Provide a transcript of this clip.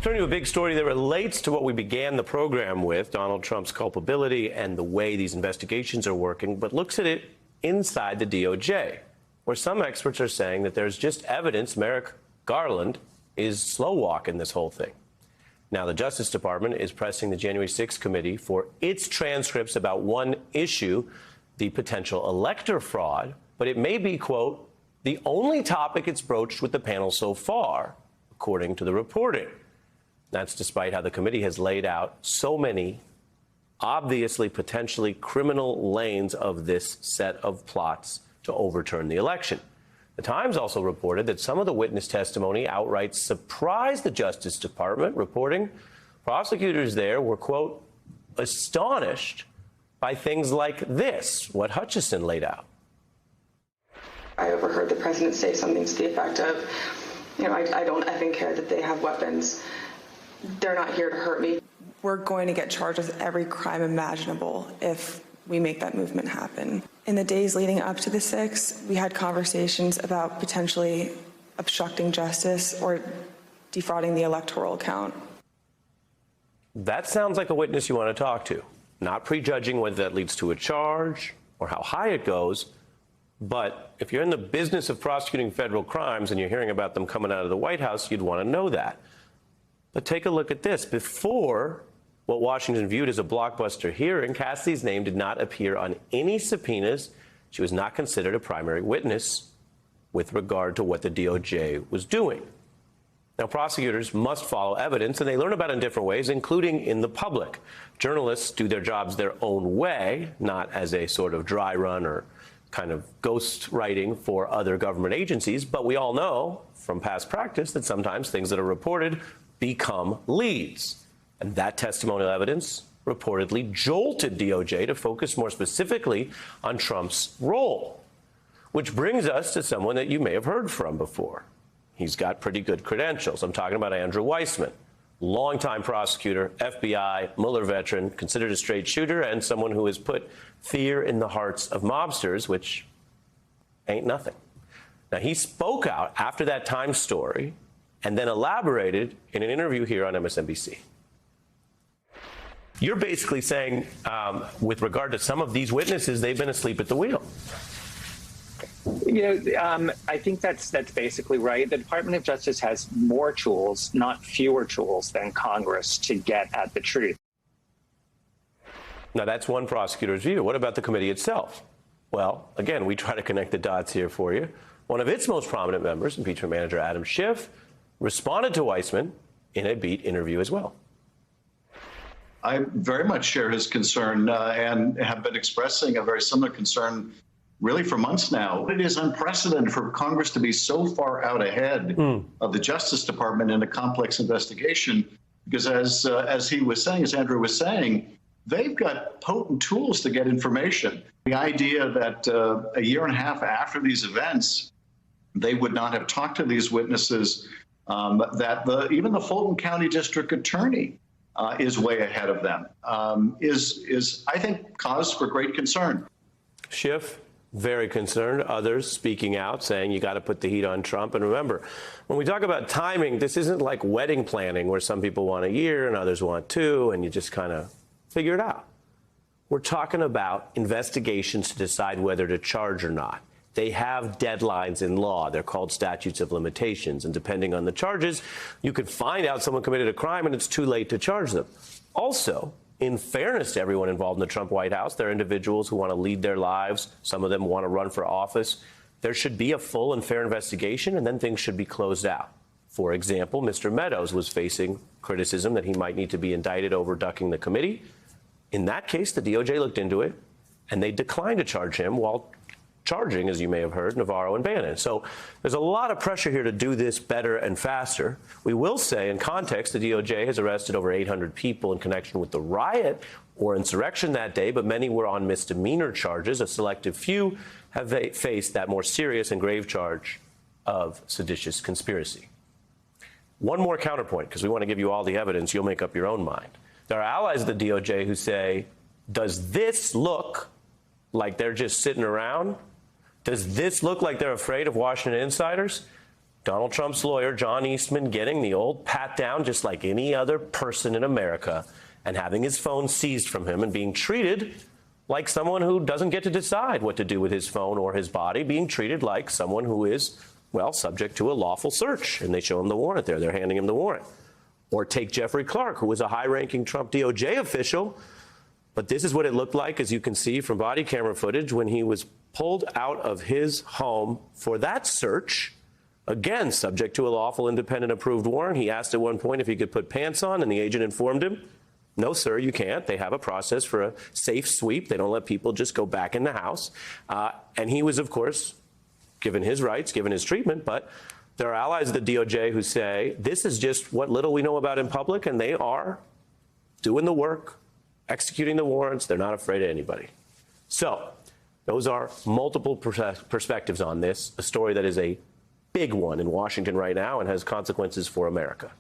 Turn to a big story that relates to what we began the program with, Donald Trump's culpability and the way these investigations are working, but looks at it inside the DOJ, where some experts are saying that there's just evidence Merrick Garland is slow walking this whole thing. Now, the Justice Department is pressing the January 6th committee for its transcripts about one issue, the potential elector fraud, but it may be, quote, the only topic it's broached with the panel so far, according to the reporting. That's despite how the committee has laid out so many obviously potentially criminal lanes of this set of plots to overturn the election. The Times also reported that some of the witness testimony outright surprised the Justice Department, reporting prosecutors there were, quote, astonished by things like this, what Hutchison laid out. I overheard the president say something to the effect of, I don't effing care that they have weapons. They're not here to hurt me. We're going to get charged with every crime imaginable if we make that movement happen. In the days leading up to the 6th, we had conversations about potentially obstructing justice or defrauding the electoral count. That sounds like a witness you want to talk to, not prejudging whether that leads to a charge or how high it goes. But if you're in the business of prosecuting federal crimes and you're hearing about them coming out of the White House, you'd want to know that. But take a look at this. Before what Washington viewed as a blockbuster hearing, Cassidy's name did not appear on any subpoenas. She was not considered a primary witness with regard to what the DOJ was doing. Now, prosecutors must follow evidence, and they learn about it in different ways, including in the public. Journalists do their jobs their own way, not as a sort of dry run or kind of ghost writing for other government agencies. But we all know from past practice that sometimes things that are reported become leads. And that testimonial evidence reportedly jolted DOJ to focus more specifically on Trump's role, which brings us to someone that you may have heard from before. He's got pretty good credentials. I'm talking about Andrew Weissmann, longtime prosecutor, FBI, Mueller veteran, considered a straight shooter, and someone who has put fear in the hearts of mobsters, which ain't nothing. Now, he spoke out after that Times story and then elaborated in an interview here on MSNBC. You're basically saying, with regard to some of these witnesses, they've been asleep at the wheel. I think that's basically right. The Department of Justice has more tools, not fewer tools, than Congress to get at the truth. Now, that's one prosecutor's view. What about the committee itself? Well, again, we try to connect the dots here for you. One of its most prominent members, impeachment manager Adam Schiff, responded to Weissmann in a Beat interview as well. I very much share his concern and have been expressing a very similar concern really for months now. It is unprecedented for Congress to be so far out ahead of the Justice Department in a complex investigation, because as he was saying, as Andrew was saying, they've got potent tools to get information. The idea that a year and a half after these events, they would not have talked to these witnesses, that even the Fulton County District Attorney is way ahead of them, is I think, cause for great concern. Schiff, very concerned. Others speaking out, saying you got to put the heat on Trump. And remember, when we talk about timing, this isn't like wedding planning where some people want a year and others want 2, and you just kind of figure it out. We're talking about investigations to decide whether to charge or not. They have deadlines in law. They're called statutes of limitations. And depending on the charges, you could find out someone committed a crime and it's too late to charge them. Also, in fairness to everyone involved in the Trump White House, there are individuals who want to lead their lives. Some of them want to run for office. There should be a full and fair investigation, and then things should be closed out. For example, Mr. Meadows was facing criticism that he might need to be indicted over ducking the committee. In that case, the DOJ looked into it, and they declined to charge him while charging, as you may have heard, Navarro and Bannon. So there's a lot of pressure here to do this better and faster. We will say, in context, the DOJ has arrested over 800 people in connection with the riot or insurrection that day, but many were on misdemeanor charges. A selective few have faced that more serious and grave charge of seditious conspiracy. One more counterpoint, because we want to give you all the evidence. You'll make up your own mind. There are allies of the DOJ who say, does this look like they're just sitting around? Does this look like they're afraid of Washington insiders? Donald Trump's lawyer, John Eastman, getting the old pat down just like any other person in America and having his phone seized from him and being treated like someone who doesn't get to decide what to do with his phone or his body, being treated like someone who is, well, subject to a lawful search. And they show him the warrant there. They're handing him the warrant. Or take Jeffrey Clark, who was a high-ranking Trump DOJ official. But this is what it looked like, as you can see from body camera footage, when he was pulled out of his home for that search. Again, subject to a lawful, independent, approved warrant. He asked at one point if he could put pants on, and the agent informed him, no, sir, you can't. They have a process for a safe sweep. They don't let people just go back in the house. And he was, of course, given his rights, given his treatment. But there are allies of the DOJ who say this is just what little we know about in public, and they are doing the work, executing the warrants. They're not afraid of anybody. So those are multiple perspectives on this, a story that is a big one in Washington right now and has consequences for America.